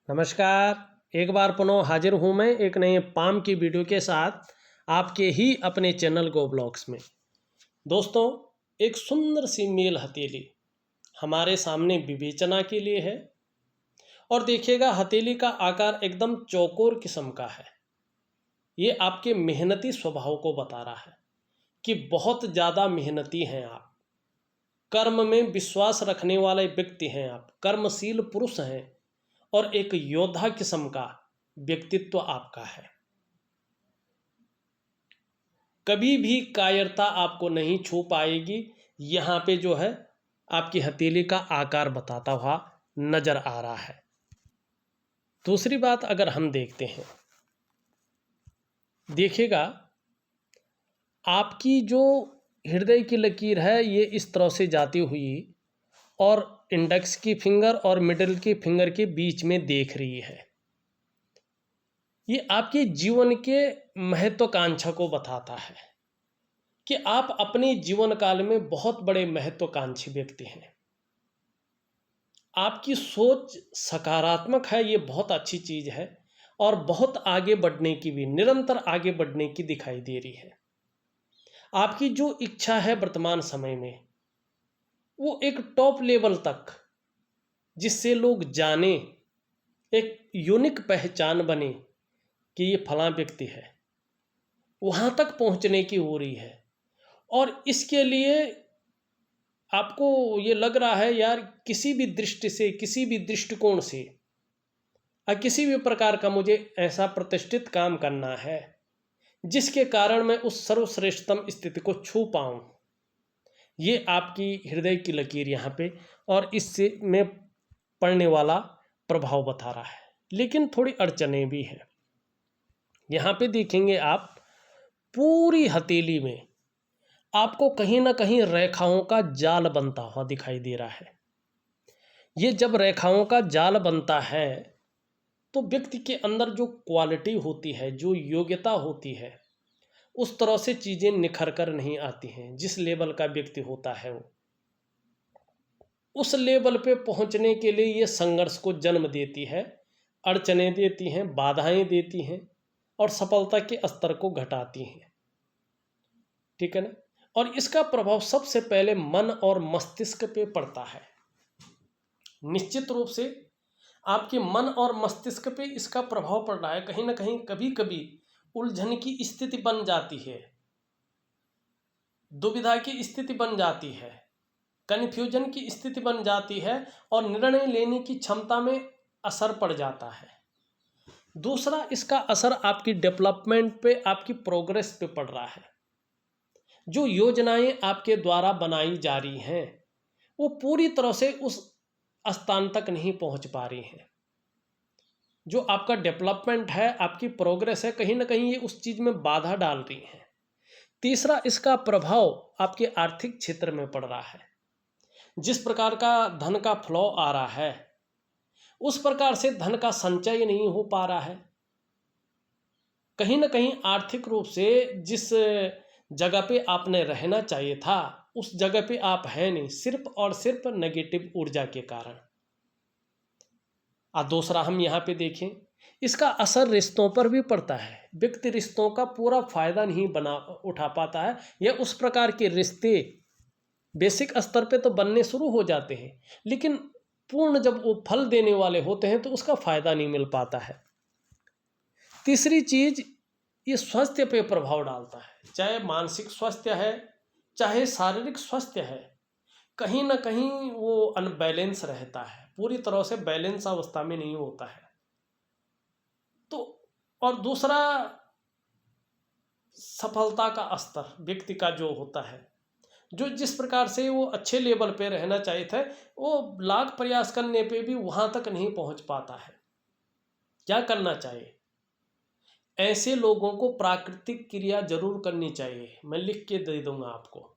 नमस्कार। एक बार पुनः हाजिर हूँ मैं एक नए पाम की वीडियो के साथ आपके ही अपने चैनल गो ब्लॉग्स में। दोस्तों, एक सुंदर सी मेल हथेली हमारे सामने विवेचना के लिए है। और देखिएगा, हथेली का आकार एकदम चौकोर किस्म का है। ये आपके मेहनती स्वभाव को बता रहा है कि बहुत ज़्यादा मेहनती हैं आप, कर्म में विश्वास रखने वाले व्यक्ति हैं आप, कर्मशील पुरुष हैं और एक योद्धा किस्म का व्यक्तित्व आपका है। कभी भी कायरता आपको नहीं छू पाएगी। यहाँ पे जो है आपकी हथेली का आकार बताता हुआ नजर आ रहा है। दूसरी बात अगर हम देखते हैं, देखिएगा आपकी जो हृदय की लकीर है ये इस तरह से जाती हुई और इंडेक्स की फिंगर और मिडिल की फिंगर के बीच में देख रही है। ये आपके जीवन के महत्वाकांक्षा को बताता है कि आप अपने जीवन काल में बहुत बड़े महत्वाकांक्षी व्यक्ति हैं। आपकी सोच सकारात्मक है, ये बहुत अच्छी चीज़ है और बहुत आगे बढ़ने की भी, निरंतर आगे बढ़ने की दिखाई दे रही है। आपकी जो इच्छा है वर्तमान समय में वो एक टॉप लेवल तक, जिससे लोग जाने, एक यूनिक पहचान बने कि ये फलां व्यक्ति है, वहाँ तक पहुँचने की हो रही है। और इसके लिए आपको ये लग रहा है यार, किसी भी दृष्टि से, किसी भी दृष्टिकोण से किसी भी प्रकार का मुझे ऐसा प्रतिष्ठित काम करना है जिसके कारण मैं उस सर्वश्रेष्ठतम स्थिति को छू पाऊँ। ये आपकी हृदय की लकीर यहाँ पे और इससे में पड़ने वाला प्रभाव बता रहा है। लेकिन थोड़ी अड़चनें भी हैं। यहाँ पे देखेंगे आप, पूरी हथेली में आपको कहीं ना कहीं रेखाओं का जाल बनता हुआ दिखाई दे रहा है। ये जब रेखाओं का जाल बनता है तो व्यक्ति के अंदर जो क्वालिटी होती है, जो योग्यता होती है, उस तरह से चीज़ें निखर कर नहीं आती हैं। जिस लेवल का व्यक्ति होता है वो उस लेवल पे पहुंचने के लिए ये संघर्ष को जन्म देती है, अड़चनें देती हैं, बाधाएं देती हैं और सफलता के स्तर को घटाती हैं। ठीक है ना। और इसका प्रभाव सबसे पहले मन और मस्तिष्क पे पड़ता है। निश्चित रूप से आपके मन और मस्तिष्क पे इसका प्रभाव पड़ रहा है। कहीं ना कहीं कभी कभी उलझन की स्थिति बन जाती है, दुविधा की स्थिति बन जाती है, कन्फ्यूजन की स्थिति बन जाती है और निर्णय लेने की क्षमता में असर पड़ जाता है। दूसरा, इसका असर आपकी डेवलपमेंट पे, आपकी प्रोग्रेस पे पड़ रहा है। जो योजनाएं आपके द्वारा बनाई जा रही हैं वो पूरी तरह से उस स्थान तक नहीं पहुंच पा रही हैं। जो आपका डेवलपमेंट है, आपकी प्रोग्रेस है, कहीं ना कहीं ये उस चीज़ में बाधा डाल रही हैं। तीसरा, इसका प्रभाव आपके आर्थिक क्षेत्र में पड़ रहा है। जिस प्रकार का धन का फ्लो आ रहा है उस प्रकार से धन का संचय नहीं हो पा रहा है। कहीं ना कहीं आर्थिक रूप से जिस जगह पे आपने रहना चाहिए था उस जगह पे आप हैं नहीं, सिर्फ और सिर्फ नेगेटिव ऊर्जा के कारण। और दूसरा, हम यहाँ पे देखें, इसका असर रिश्तों पर भी पड़ता है। व्यक्ति रिश्तों का पूरा फायदा नहीं उठा पाता है, या उस प्रकार के रिश्ते बेसिक स्तर पे तो बनने शुरू हो जाते हैं लेकिन पूर्ण जब वो फल देने वाले होते हैं तो उसका फायदा नहीं मिल पाता है। तीसरी चीज, ये स्वास्थ्य पे प्रभाव डालता है। चाहे मानसिक स्वास्थ्य है, चाहे शारीरिक स्वास्थ्य है, कहीं ना कहीं वो अनबैलेंस रहता है, पूरी तरह से बैलेंस अवस्था में नहीं होता है। तो और दूसरा, सफलता का स्तर व्यक्ति का जो होता है, जो जिस प्रकार से वो अच्छे लेवल पे रहना चाहिए था, वो लाख प्रयास करने पे भी वहाँ तक नहीं पहुँच पाता है। क्या करना चाहिए? ऐसे लोगों को प्राकृतिक क्रिया जरूर करनी चाहिए, मैं लिख के दे दूंगा आपको।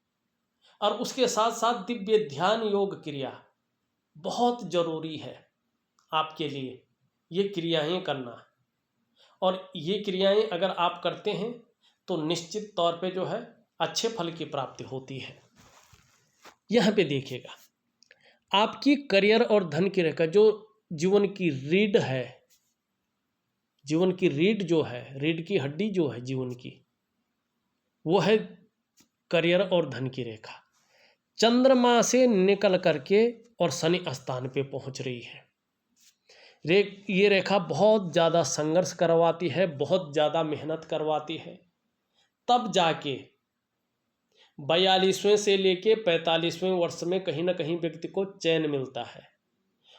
और उसके साथ साथ दिव्य ध्यान योग क्रिया बहुत जरूरी है आपके लिए, ये क्रियाएं करना। और ये क्रियाएं अगर आप करते हैं तो निश्चित तौर पे जो है अच्छे फल की प्राप्ति होती है। यहाँ पे देखिएगा, आपकी करियर और धन की रेखा, जो जीवन की रीढ़ है, जीवन की रीढ़ जो है, रीढ़ की हड्डी जो है जीवन की, वो है करियर और धन की रेखा। चंद्रमा से निकल करके और शनि स्थान पे पहुंच रही है। ये रेखा बहुत ज़्यादा संघर्ष करवाती है, बहुत ज़्यादा मेहनत करवाती है, तब जाके 42वें से लेके 45वें वर्ष में कहीं ना कहीं व्यक्ति को चैन मिलता है,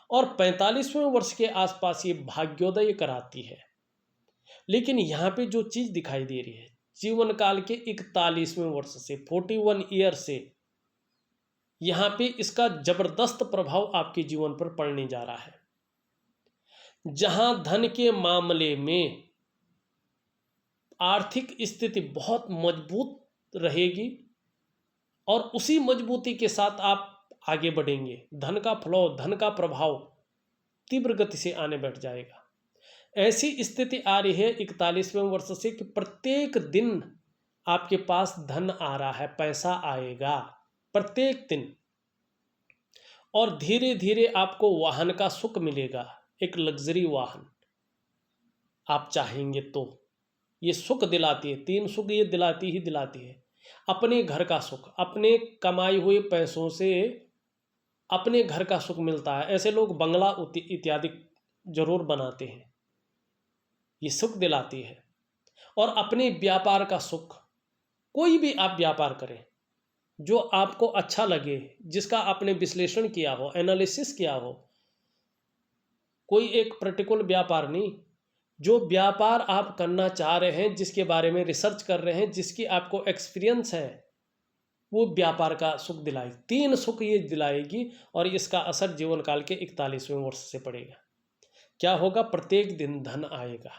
और 45वें वर्ष के आसपास ये भाग्योदय कराती है। लेकिन यहाँ पे जो चीज़ दिखाई दे रही है, जीवन काल के 41वें वर्ष से 41 ईयर से यहाँ पे इसका जबरदस्त प्रभाव आपके जीवन पर पड़ने जा रहा है। जहाँ धन के मामले में आर्थिक स्थिति बहुत मजबूत रहेगी और उसी मजबूती के साथ आप आगे बढ़ेंगे, धन का फ्लो, धन का प्रभाव तीव्र गति से आने बैठ जाएगा। ऐसी स्थिति आ रही है 41वें वर्ष से कि प्रत्येक दिन आपके पास धन आ रहा है, पैसा आएगा प्रत्येक दिन, और धीरे धीरे आपको वाहन का सुख मिलेगा, एक लग्जरी वाहन आप चाहेंगे तो। ये सुख दिलाती है, 3 सुख ये दिलाती ही दिलाती है। अपने घर का सुख, अपने कमाए हुए पैसों से अपने घर का सुख मिलता है। ऐसे लोग बंगला इत्यादि जरूर बनाते हैं, ये सुख दिलाती है। और अपने व्यापार का सुख, कोई भी आप व्यापार करें जो आपको अच्छा लगे, जिसका आपने विश्लेषण किया हो, एनालिसिस किया हो, कोई एक पर्टिकुलर व्यापार नहीं, जो व्यापार आप करना चाह रहे हैं, जिसके बारे में रिसर्च कर रहे हैं, जिसकी आपको एक्सपीरियंस है, वो व्यापार का सुख दिलाएगी। 3 सुख ये दिलाएगी और इसका असर जीवन काल के 41वें वर्ष से पड़ेगा। क्या होगा? प्रत्येक दिन धन आएगा,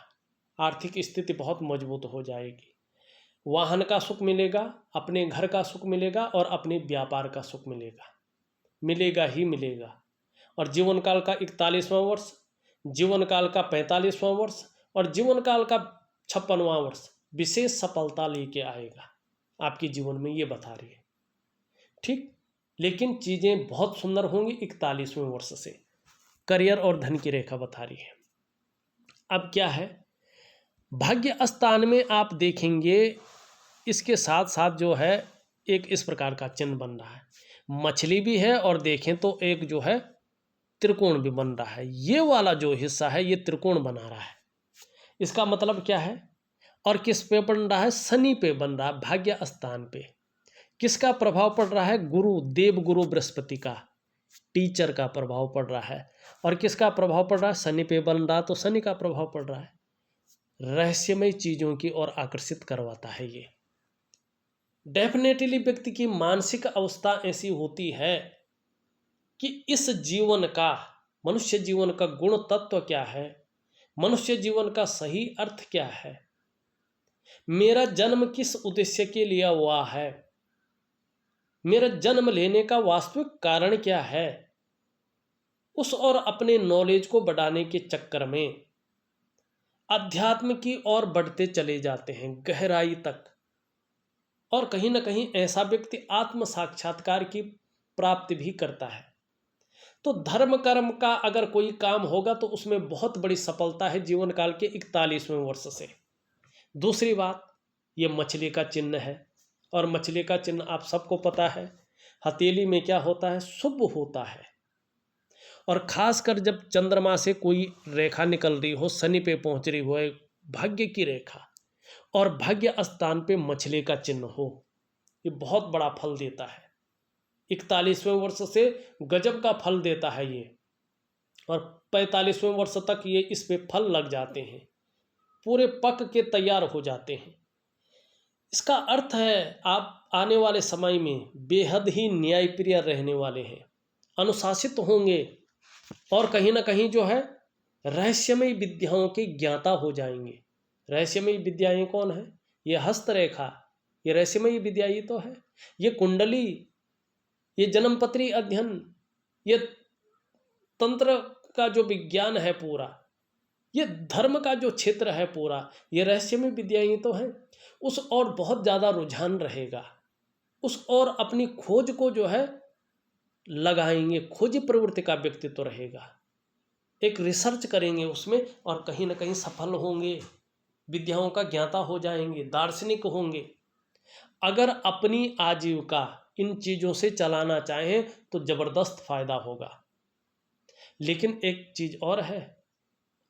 आर्थिक स्थिति बहुत मजबूत हो जाएगी, वाहन का सुख मिलेगा, अपने घर का सुख मिलेगा और अपने व्यापार का सुख मिलेगा, मिलेगा ही मिलेगा। और जीवन काल का 41वां वर्ष, जीवन काल का 45वां वर्ष और जीवन काल का 56वां वर्ष विशेष सफलता लेके आएगा आपके जीवन में, ये बता रही है। ठीक, लेकिन चीज़ें बहुत सुंदर होंगी 41वें वर्ष से। करियर और धन की रेखा बता रही है। अब क्या है, भाग्य स्थान में आप देखेंगे इसके साथ साथ जो है एक इस प्रकार का चिन्ह बन रहा है, मछली भी है और देखें तो एक जो है त्रिकोण भी बन रहा है। ये वाला जो हिस्सा है ये त्रिकोण बना रहा है। इसका मतलब क्या है? और किस पे बन रहा है? शनि पे बन रहा है, भाग्य स्थान पे। किसका प्रभाव पड़ रहा है? गुरु, देव गुरु बृहस्पति का, टीचर का प्रभाव पड़ रहा है। और किसका प्रभाव पड़ रहा है? शनि पे बन रहा, तो शनि का प्रभाव पड़ रहा है। रहस्यमय चीजों की ओर आकर्षित करवाता है ये। डेफिनेटली व्यक्ति की मानसिक अवस्था ऐसी होती है कि इस जीवन का, मनुष्य जीवन का गुण तत्व क्या है, मनुष्य जीवन का सही अर्थ क्या है, मेरा जन्म किस उद्देश्य के लिए हुआ है, मेरा जन्म लेने का वास्तविक कारण क्या है, उस और अपने नॉलेज को बढ़ाने के चक्कर में अध्यात्म की ओर बढ़ते चले जाते हैं गहराई तक। और कहीं ना कहीं ऐसा व्यक्ति आत्म साक्षात्कार की प्राप्ति भी करता है। तो धर्म कर्म का अगर कोई काम होगा तो उसमें बहुत बड़ी सफलता है जीवन काल के 41वें वर्ष से। दूसरी बात, ये मछली का चिन्ह है, और मछली का चिन्ह आप सबको पता है, हथेली में क्या होता है? शुभ होता है। और खासकर जब चंद्रमा से कोई रेखा निकल रही हो, शनि पे पहुंच रही हो, भाग्य की रेखा, और भाग्य स्थान पे मछली का चिन्ह हो, ये बहुत बड़ा फल देता है। 41वें वर्ष से गजब का फल देता है ये, और 45वें वर्ष तक ये इस पे फल लग जाते हैं, पूरे पक के तैयार हो जाते हैं। इसका अर्थ है आप आने वाले समय में बेहद ही न्यायप्रिय रहने वाले हैं, अनुशासित होंगे, और कहीं ना कहीं जो है रहस्यमय विद्याओं के ज्ञाता हो जाएंगे। रहस्यमय विद्याएं कौन है? ये हस्तरेखा, ये रहस्यमय विद्या ही तो है। ये कुंडली, ये जन्मपत्री अध्ययन, ये तंत्र का जो विज्ञान है पूरा, ये धर्म का जो क्षेत्र है पूरा, ये रहस्यमय विद्याएं ही तो है। उस और बहुत ज़्यादा रुझान रहेगा, उस और अपनी खोज को जो है लगाएंगे, खोजी प्रवृत्ति का व्यक्तित्व रहेगा। एक रिसर्च करेंगे उसमें और कहीं ना कहीं सफल होंगे, विद्याओं का ज्ञाता हो जाएंगे, दार्शनिक होंगे। अगर अपनी आजीविका इन चीज़ों से चलाना चाहें तो ज़बरदस्त फायदा होगा। लेकिन एक चीज़ और है,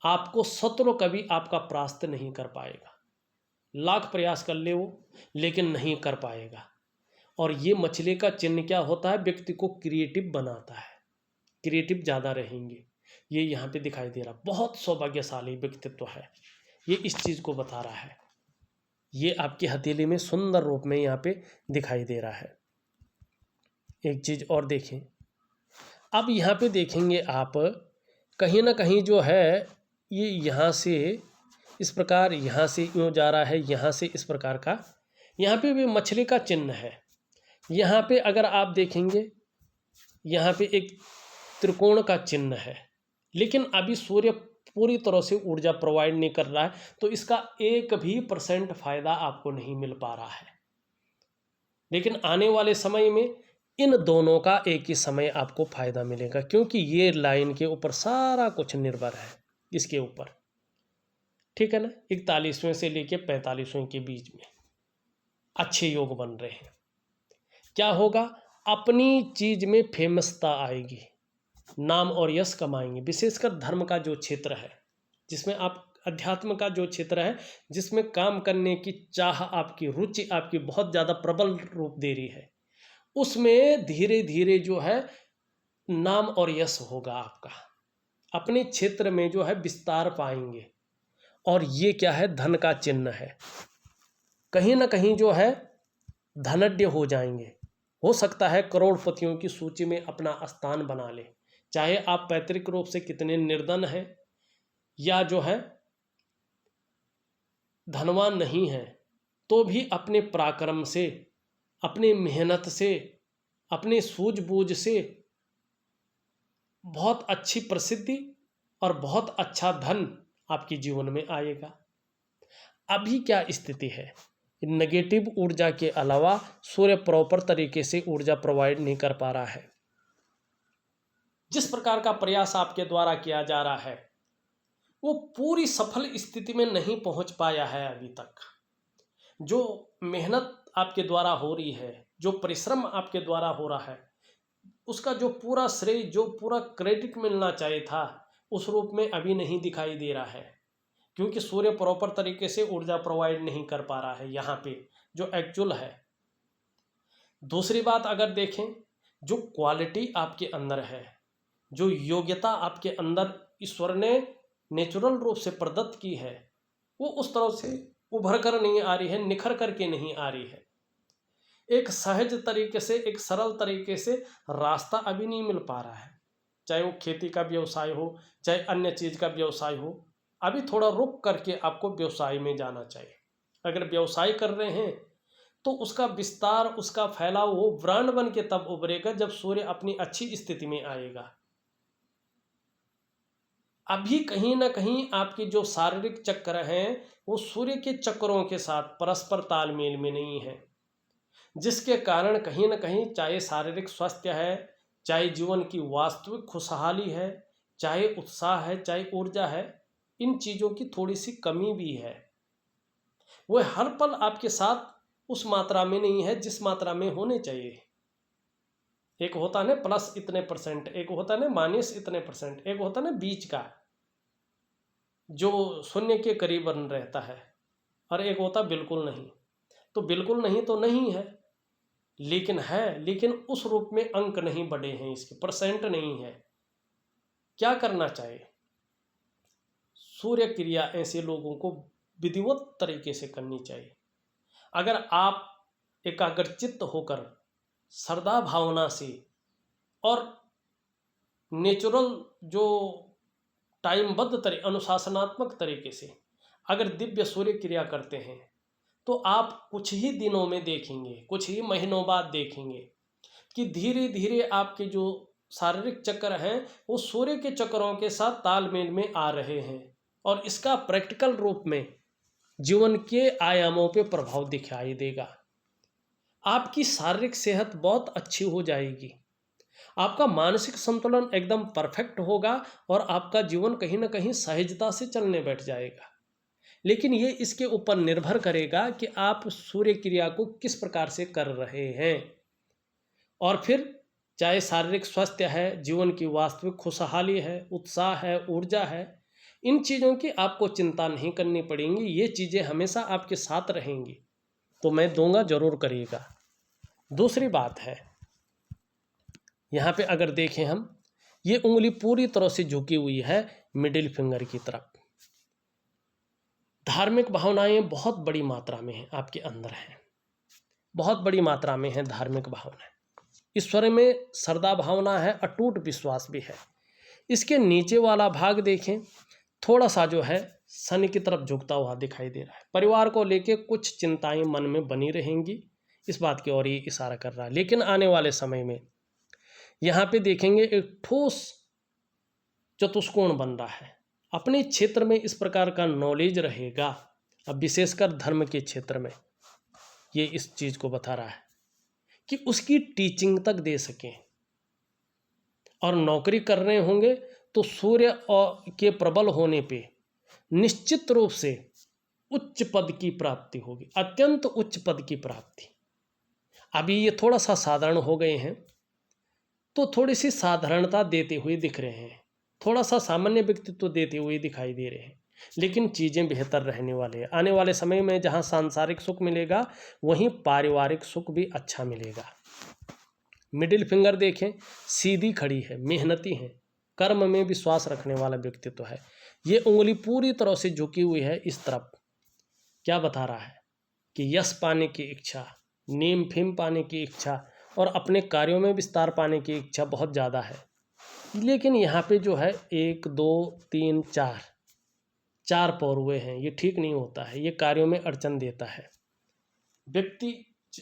आपको शत्रु कभी आपका परास्त नहीं कर पाएगा। लाख प्रयास कर ले वो, लेकिन नहीं कर पाएगा। और ये मछली का चिन्ह क्या होता है, व्यक्ति को क्रिएटिव बनाता है, क्रिएटिव ज़्यादा रहेंगे। ये यहाँ पे दिखाई दे रहा, बहुत सौभाग्यशाली व्यक्तित्व है, ये इस चीज़ को बता रहा है। ये आपकी हथेली में सुंदर रूप में यहाँ पे दिखाई दे रहा है। एक चीज़ और देखें, अब यहाँ पे देखेंगे आप, कहीं ना कहीं जो है ये यहाँ से इस प्रकार, यहाँ से यूँ जा रहा है, यहाँ से इस प्रकार का, यहाँ पे भी मछली का चिन्ह है। यहाँ पे अगर आप देखेंगे, यहाँ पे एक त्रिकोण का चिन्ह है, लेकिन अभी सूर्य पूरी तरह से ऊर्जा प्रोवाइड नहीं कर रहा है, तो इसका 1% फायदा आपको नहीं मिल पा रहा है। लेकिन आने वाले समय में इन दोनों का एक ही समय आपको फायदा मिलेगा, क्योंकि ये लाइन के ऊपर सारा कुछ निर्भर है, इसके ऊपर, ठीक है ना। 41वें से लेके 45वें के बीच में अच्छे योग बन रहे हैं। क्या होगा, अपनी चीज में फेमसता आएगी, नाम और यश कमाएंगे। विशेषकर धर्म का जो क्षेत्र है, जिसमें आप अध्यात्म का जो क्षेत्र है, जिसमें काम करने की चाह आपकी, रुचि आपकी बहुत ज़्यादा प्रबल रूप दे रही है, उसमें धीरे धीरे जो है नाम और यश होगा आपका, अपने क्षेत्र में जो है विस्तार पाएंगे। और ये क्या है, धन का चिन्ह है। कहीं ना कहीं जो है धनढ़ हो जाएंगे। हो सकता है करोड़पतियों की सूची में अपना स्थान बना ले, चाहे आप पैतृक रूप से कितने निर्धन हैं या जो है धनवान नहीं हैं, तो भी अपने पराक्रम से, अपने मेहनत से, अपने सूझबूझ से बहुत अच्छी प्रसिद्धि और बहुत अच्छा धन आपके जीवन में आएगा। अभी क्या स्थिति है, नेगेटिव ऊर्जा के अलावा सूर्य प्रॉपर तरीके से ऊर्जा प्रोवाइड नहीं कर पा रहा है। जिस प्रकार का प्रयास आपके द्वारा किया जा रहा है वो पूरी सफल स्थिति में नहीं पहुंच पाया है अभी तक। जो मेहनत आपके द्वारा हो रही है, जो परिश्रम आपके द्वारा हो रहा है, उसका जो पूरा श्रेय, जो पूरा क्रेडिट मिलना चाहिए था, उस रूप में अभी नहीं दिखाई दे रहा है, क्योंकि सूर्य प्रॉपर तरीके से ऊर्जा प्रोवाइड नहीं कर पा रहा है यहाँ पे जो एक्चुअल है। दूसरी बात अगर देखें, जो क्वालिटी आपके अंदर है, जो योग्यता आपके अंदर ईश्वर ने नेचुरल रूप से प्रदत्त की है, वो उस तरह से उभर कर नहीं आ रही है, निखर करके नहीं आ रही है। एक सहज तरीके से, एक सरल तरीके से रास्ता अभी नहीं मिल पा रहा है, चाहे वो खेती का व्यवसाय हो, चाहे अन्य चीज़ का व्यवसाय हो। अभी थोड़ा रुक करके आपको व्यवसाय में जाना चाहिए। अगर व्यवसाय कर रहे हैं तो उसका विस्तार, उसका फैलाव वो ब्रांड बन के तब उभरेगा जब सूर्य अपनी अच्छी स्थिति में आएगा। अभी कहीं ना कहीं आपके जो शारीरिक चक्र हैं वो सूर्य के चक्रों के साथ परस्पर तालमेल में नहीं है, जिसके कारण कहीं ना कहीं चाहे शारीरिक स्वास्थ्य है, चाहे जीवन की वास्तविक खुशहाली है, चाहे उत्साह है, चाहे ऊर्जा है, इन चीज़ों की थोड़ी सी कमी भी है। वो हर पल आपके साथ उस मात्रा में नहीं है जिस मात्रा में होने चाहिए। एक होता है प्लस इतने %, एक होता है माइनस इतने %, एक होता है बीच का जो शून्य के करीब बन रहता है, और एक होता बिल्कुल नहीं। तो बिल्कुल नहीं तो नहीं है, लेकिन है, लेकिन उस रूप में अंक नहीं बढ़े हैं, इसके % नहीं है। क्या करना चाहिए, सूर्य क्रिया ऐसे लोगों को विधिवत तरीके से करनी चाहिए। अगर आप एकाग्रचित्त होकर श्रद्धा भावना से और नेचुरल जो टाइमबद्ध अनुशासनात्मक तरीके से अगर दिव्य सूर्य क्रिया करते हैं तो आप कुछ ही दिनों में देखेंगे, कुछ ही महीनों बाद देखेंगे कि धीरे धीरे आपके जो शारीरिक चक्र हैं वो सूर्य के चक्रों के साथ तालमेल में आ रहे हैं, और इसका प्रैक्टिकल रूप में जीवन के आयामों पे प्रभाव दिखाई देगा। आपकी शारीरिक सेहत बहुत अच्छी हो जाएगी, आपका मानसिक संतुलन एकदम परफेक्ट होगा और आपका जीवन कहीं ना कहीं सहजता से चलने बैठ जाएगा। लेकिन ये इसके ऊपर निर्भर करेगा कि आप सूर्य क्रिया को किस प्रकार से कर रहे हैं। और फिर चाहे शारीरिक स्वास्थ्य है, जीवन की वास्तविक खुशहाली है, उत्साह है, ऊर्जा है, इन चीज़ों की आपको चिंता नहीं करनी पड़ेंगी। ये चीज़ें हमेशा आपके साथ रहेंगी। तो मैं दूंगा, जरूर करिएगा। दूसरी बात है, यहाँ पे अगर देखें हम, ये उंगली पूरी तरह से झुकी हुई है मिडिल फिंगर की तरफ। धार्मिक भावनाएं बहुत बड़ी मात्रा में हैं, आपके अंदर हैं, बहुत बड़ी मात्रा में है धार्मिक भावनाएं। ईश्वर में श्रद्धा भावना है, अटूट विश्वास भी है। इसके नीचे वाला भाग देखें, थोड़ा सा जो है शनि की तरफ झुकता हुआ दिखाई दे रहा है। परिवार को लेके कुछ चिंताएं मन में बनी रहेंगी, इस बात की ओर ये इशारा कर रहा है। लेकिन आने वाले समय में यहाँ पे देखेंगे एक ठोस चतुष्कोण बन रहा है। अपने क्षेत्र में इस प्रकार का नॉलेज रहेगा, अब विशेषकर धर्म के क्षेत्र में ये इस चीज़ को बता रहा है कि उसकी टीचिंग तक दे सकें। और नौकरी कर रहे होंगे तो सूर्य के प्रबल होने पे निश्चित रूप से उच्च पद की प्राप्ति होगी, अत्यंत उच्च पद की प्राप्ति। अभी ये थोड़ा सा साधारण हो गए हैं, तो थोड़ी सी साधारणता देते हुए दिख रहे हैं, थोड़ा सा सामान्य व्यक्तित्व देते हुए दिखाई दे रहे हैं। लेकिन चीज़ें बेहतर रहने वाले हैं। आने वाले समय में जहाँ सांसारिक सुख मिलेगा, वहीं पारिवारिक सुख भी अच्छा मिलेगा। मिडिल फिंगर देखें, सीधी खड़ी है, मेहनती है, कर्म में विश्वास रखने वाला व्यक्तित्व है। ये उंगली पूरी तरह से झुकी हुई है इस तरफ। क्या बता रहा है कि यश पाने की इच्छा, नीम फेम पाने की इच्छा और अपने कार्यों में विस्तार पाने की इच्छा बहुत ज़्यादा है। लेकिन यहाँ पे जो है 1 2 3 4 पौर हुए हैं, ये ठीक नहीं होता है, ये कार्यों में अड़चन देता है। व्यक्ति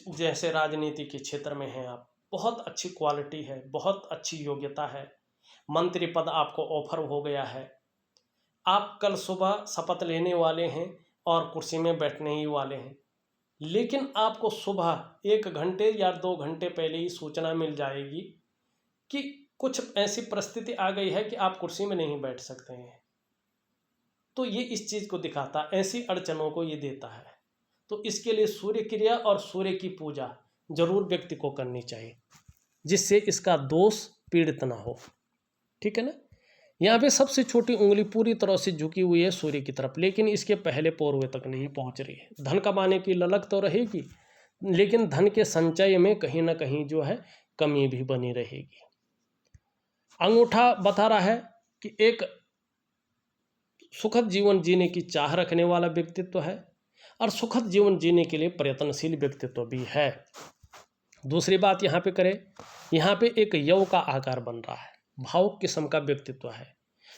जैसे राजनीति के क्षेत्र में हैं आप, बहुत अच्छी क्वालिटी है, बहुत अच्छी योग्यता है, मंत्री पद आपको ऑफर हो गया है, आप कल सुबह शपथ लेने वाले हैं और कुर्सी में बैठने ही वाले हैं। लेकिन आपको सुबह 1 घंटे या 2 घंटे पहले ही सूचना मिल जाएगी कि कुछ ऐसी परिस्थिति आ गई है कि आप कुर्सी में नहीं बैठ सकते हैं। तो ये इस चीज़ को दिखाता, ऐसी अड़चनों को ये देता है। तो इसके लिए सूर्य क्रिया और सूर्य की पूजा जरूर व्यक्ति को करनी चाहिए, जिससे इसका दोष पीड़ित ना हो। ठीक है ना। यहाँ पे सबसे छोटी उंगली पूरी तरह से झुकी हुई है सूर्य की तरफ, लेकिन इसके पहले पौरवे तक नहीं पहुँच रही है। धन कमाने की ललक तो रहेगी, लेकिन धन के संचय में कहीं ना कहीं जो है कमी भी बनी रहेगी। अंगूठा बता रहा है कि एक सुखद जीवन जीने की चाह रखने वाला व्यक्तित्व है और सुखद जीवन जीने के लिए प्रयत्नशील व्यक्तित्व भी है। दूसरी बात यहाँ पे करें, यहाँ पे एक यव का आकार बन रहा है, भावुक किस्म का व्यक्तित्व है,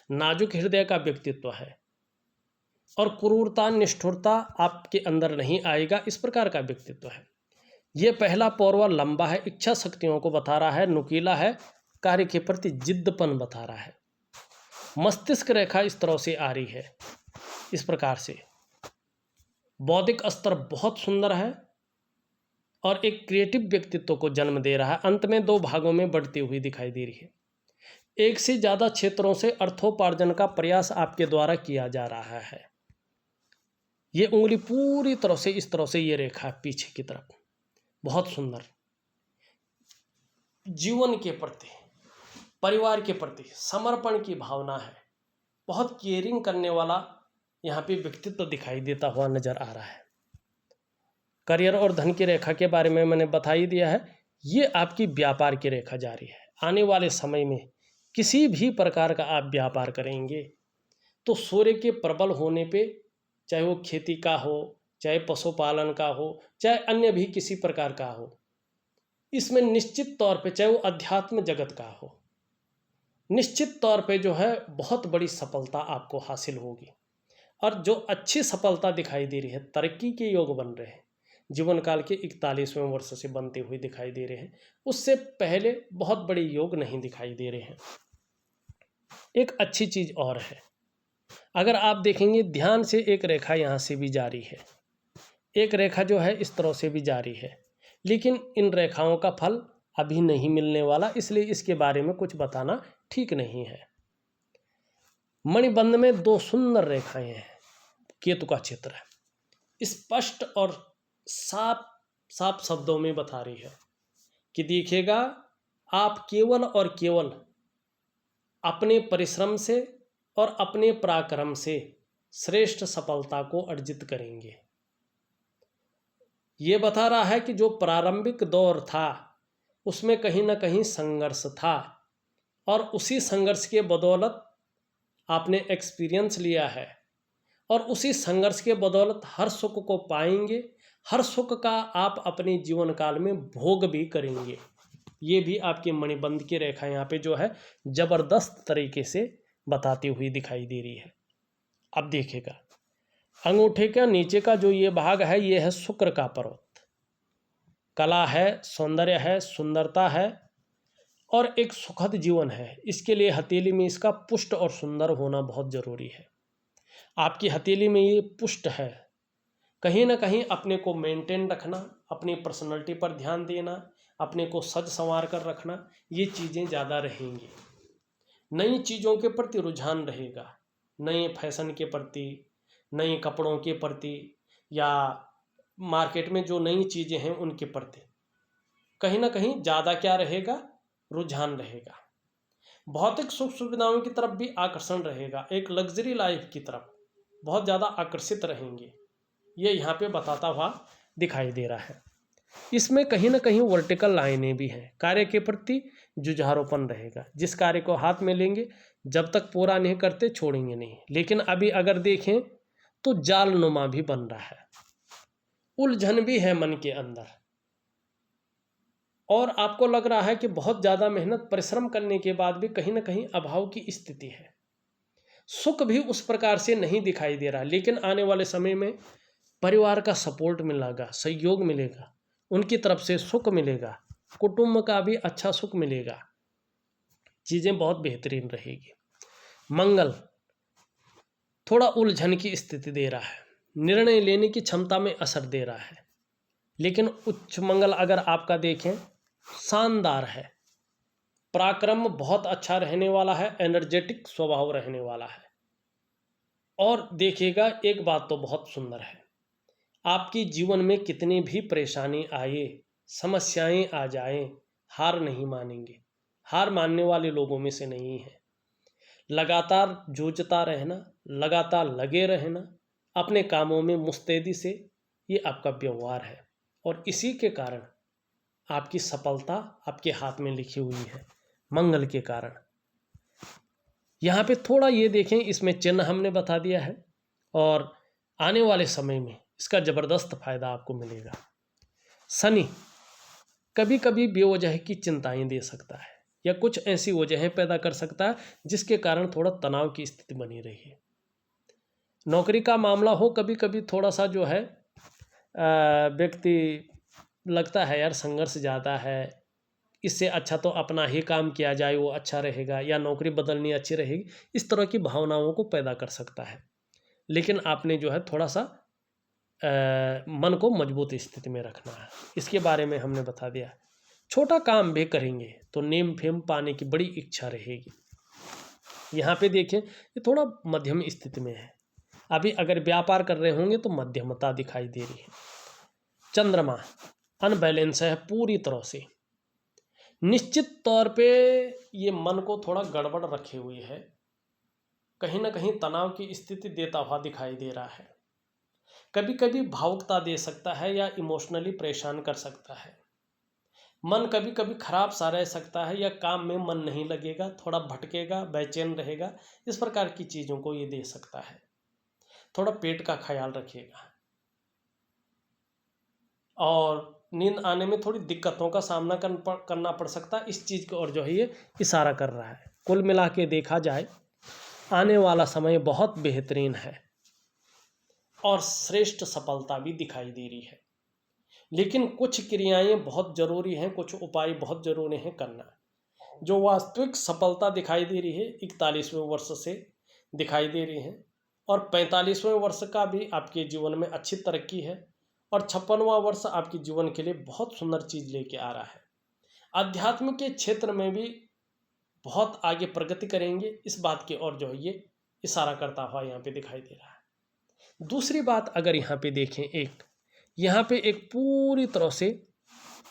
नाजुक हृदय का व्यक्तित्व है और क्रूरता निष्ठुरता आपके अंदर नहीं आएगा, इस प्रकार का व्यक्तित्व है। ये पहला पौरवा लंबा है, इच्छा शक्तियों को बता रहा है, नुकीला है, कार्य के प्रति जिद्दपन बता रहा है। मस्तिष्क रेखा इस तरह से आ रही है, इस प्रकार से बौद्धिक स्तर बहुत सुंदर है और एक क्रिएटिव व्यक्तित्व को जन्म दे रहा है। अंत में 2 भागों में बढ़ती हुई दिखाई दे रही है। एक से ज़्यादा क्षेत्रों से अर्थोपार्जन का प्रयास आपके द्वारा किया जा रहा है। ये उंगली पूरी तरह से इस तरह से ये रेखा पीछे की तरफ, बहुत सुंदर। जीवन के प्रति, परिवार के प्रति समर्पण की भावना है, बहुत केयरिंग करने वाला यहाँ पे व्यक्तित्व दिखाई देता हुआ नजर आ रहा है। करियर और धन की रेखा के बारे में मैंने बता ही दिया है। ये आपकी व्यापार की रेखा जारी है। आने वाले समय में किसी भी प्रकार का आप व्यापार करेंगे तो सूर्य के प्रबल होने पे, चाहे वो खेती का हो, चाहे पशुपालन का हो, चाहे अन्य भी किसी प्रकार का हो, इसमें निश्चित तौर पे, चाहे वो अध्यात्म जगत का हो, निश्चित तौर पे जो है बहुत बड़ी सफलता आपको हासिल होगी। और जो अच्छी सफलता दिखाई दे रही है, तरक्की के योग बन रहे हैं, जीवन काल के 41वें वर्ष से बनते हुए दिखाई दे रहे हैं, उससे पहले बहुत बड़े योग नहीं दिखाई दे रहे हैं। एक अच्छी चीज़ और है, अगर आप देखेंगे ध्यान से, एक रेखा यहाँ से भी जारी है, एक रेखा जो है इस तरह से भी जारी है, लेकिन इन रेखाओं का फल अभी नहीं मिलने वाला, इसलिए इसके बारे में कुछ बताना ठीक नहीं है। मणिबंध में दो सुंदर रेखाएं हैं, केतु का चित्र है, स्पष्ट और साफ साफ शब्दों में बता रही है कि देखिएगा, आप केवल और केवल अपने परिश्रम से और अपने पराक्रम से श्रेष्ठ सफलता को अर्जित करेंगे। ये बता रहा है कि जो प्रारंभिक दौर था उसमें कहीं ना कहीं संघर्ष था, और उसी संघर्ष के बदौलत आपने एक्सपीरियंस लिया है, और उसी संघर्ष के बदौलत हर सुख को पाएंगे, हर सुख का आप अपने जीवन काल में भोग भी करेंगे। ये भी आपके मणिबंध की रेखा यहाँ पे जो है जबरदस्त तरीके से बताती हुई दिखाई दे रही है। अब देखिएगा, अंगूठे का नीचे का जो ये भाग है, ये है शुक्र का पर्वत। कला है, सौंदर्य है, सुंदरता है और एक सुखद जीवन है। इसके लिए हथेली में इसका पुष्ट और सुंदर होना बहुत जरूरी है। आपकी हथेली में ये पुष्ट है, कहीं ना कहीं अपने को मेंटेन रखना, अपनी पर्सनैलिटी पर ध्यान देना, अपने को सज संवार कर रखना, ये चीज़ें ज़्यादा रहेंगी। नई चीज़ों के प्रति रुझान रहेगा, नए फैशन के प्रति, नए कपड़ों के प्रति, या मार्केट में जो नई चीज़ें हैं उनके प्रति कहीं ना कहीं ज़्यादा क्या रहेगा, रुझान रहेगा। भौतिक सुख सुविधाओं की तरफ भी आकर्षण रहेगा, एक लग्जरी लाइफ की तरफ बहुत ज़्यादा आकर्षित रहेंगे। ये यहाँ पे बताता हुआ दिखाई दे रहा है। इसमें कहीं ना कहीं वर्टिकल लाइनें भी हैं, कार्य के प्रति जुझारूपन रहेगा। जिस कार्य को हाथ में लेंगे जब तक पूरा नहीं करते छोड़ेंगे नहीं। लेकिन अभी अगर देखें तो जालनुमा भी बन रहा है, उलझन भी है मन के अंदर, और आपको लग रहा है कि बहुत ज़्यादा मेहनत परिश्रम करने के बाद भी कहीं ना कहीं अभाव की स्थिति है। सुख भी उस प्रकार से नहीं दिखाई दे रहा, लेकिन आने वाले समय में परिवार का सपोर्ट मिलेगा, सहयोग मिलेगा, उनकी तरफ से सुख मिलेगा, कुटुंब का भी अच्छा सुख मिलेगा, चीज़ें बहुत बेहतरीन रहेगी। मंगल थोड़ा उलझन की स्थिति दे रहा है, निर्णय लेने की क्षमता में असर दे रहा है। लेकिन उच्च मंगल अगर आपका देखें शानदार है, पराक्रम बहुत अच्छा रहने वाला है, एनर्जेटिक स्वभाव रहने वाला है। और देखिएगा, एक बात तो बहुत सुंदर है, आपकी जीवन में कितनी भी परेशानी आए, समस्याएं आ जाएं, हार नहीं मानेंगे। हार मानने वाले लोगों में से नहीं है। लगातार जूझता रहना, लगातार लगे रहना, अपने कामों में मुस्तैदी से, ये आपका व्यवहार है, और इसी के कारण आपकी सफलता आपके हाथ में लिखी हुई है मंगल के कारण। यहाँ पे थोड़ा ये देखें, इसमें चिन्ह हमने बता दिया है, और आने वाले समय में इसका ज़बरदस्त फायदा आपको मिलेगा। शनि कभी कभी बेवजह की चिंताएं दे सकता है, या कुछ ऐसी वजहें पैदा कर सकता है जिसके कारण थोड़ा तनाव की स्थिति बनी रही है। नौकरी का मामला हो, कभी कभी थोड़ा सा जो है व्यक्ति लगता है यार संघर्ष ज़्यादा है, इससे अच्छा तो अपना ही काम किया जाए, वो अच्छा रहेगा, या नौकरी बदलनी अच्छी रहेगी, इस तरह की भावनाओं को पैदा कर सकता है। लेकिन आपने जो है थोड़ा सा मन को मजबूत स्थिति में रखना है, इसके बारे में हमने बता दिया। छोटा काम भी करेंगे तो नेम फेम पाने की बड़ी इच्छा रहेगी। यहाँ पे देखें, ये थोड़ा मध्यम स्थिति में है। अभी अगर व्यापार कर रहे होंगे तो मध्यमता दिखाई दे रही है। चंद्रमा अनबैलेंस है पूरी तरह से, निश्चित तौर पे ये मन को थोड़ा गड़बड़ रखे हुए है, कहीं ना कहीं तनाव की स्थिति देता हुआ दिखाई दे रहा है। कभी कभी भावुकता दे सकता है, या इमोशनली परेशान कर सकता है। मन कभी कभी खराब सा रह सकता है, या काम में मन नहीं लगेगा, थोड़ा भटकेगा, बेचैन रहेगा, इस प्रकार की चीज़ों को ये दे सकता है। थोड़ा पेट का ख्याल रखिएगा, और नींद आने में थोड़ी दिक्कतों का सामना करना पड़ सकता है। इस चीज़ की ओर जो है ये इशारा कर रहा है। कुल मिला के देखा जाए, आने वाला समय बहुत बेहतरीन है, और श्रेष्ठ सफलता भी दिखाई दे रही है। लेकिन कुछ क्रियाएं बहुत ज़रूरी हैं, कुछ उपाय बहुत ज़रूरी हैं करना। जो वास्तविक सफलता दिखाई दे रही है 41वें वर्ष से दिखाई दे रही है, और 45वें वर्ष का भी आपके जीवन में अच्छी तरक्की है, और 56वां वर्ष आपके जीवन के लिए बहुत सुंदर चीज़ लेके आ रहा है। अध्यात्म के क्षेत्र में भी बहुत आगे प्रगति करेंगे, इस बात की ओर जो है ये इशारा करता हुआ यहाँ पे दिखाई दे रहा है। दूसरी बात अगर यहाँ पे देखें, यहाँ पे एक पूरी तरह से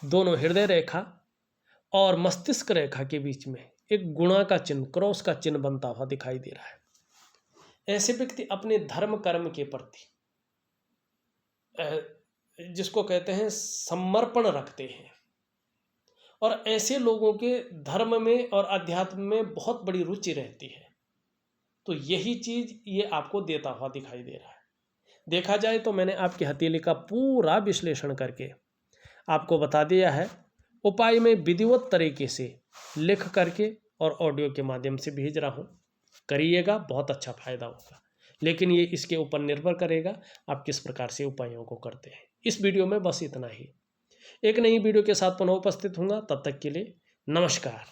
दोनों हृदय रेखा और मस्तिष्क रेखा के बीच में एक गुणा का चिन्ह, क्रॉस का चिन्ह बनता हुआ दिखाई दे रहा है। ऐसे व्यक्ति अपने धर्म कर्म के प्रति जिसको कहते हैं समर्पण रखते हैं, और ऐसे लोगों के धर्म में और अध्यात्म में बहुत बड़ी रुचि रहती है। तो यही चीज ये आपको देता हुआ दिखाई दे रहा है। देखा जाए तो मैंने आपकी हथेली का पूरा विश्लेषण करके आपको बता दिया है। उपाय में विधिवत तरीके से लिख करके और ऑडियो के माध्यम से भेज रहा हूँ, करिएगा, बहुत अच्छा फायदा होगा। लेकिन ये इसके ऊपर निर्भर करेगा आप किस प्रकार से उपायों को करते हैं। इस वीडियो में बस इतना ही। एक नई वीडियो के साथ पुनः उपस्थित होऊंगा, तब तक के लिए नमस्कार।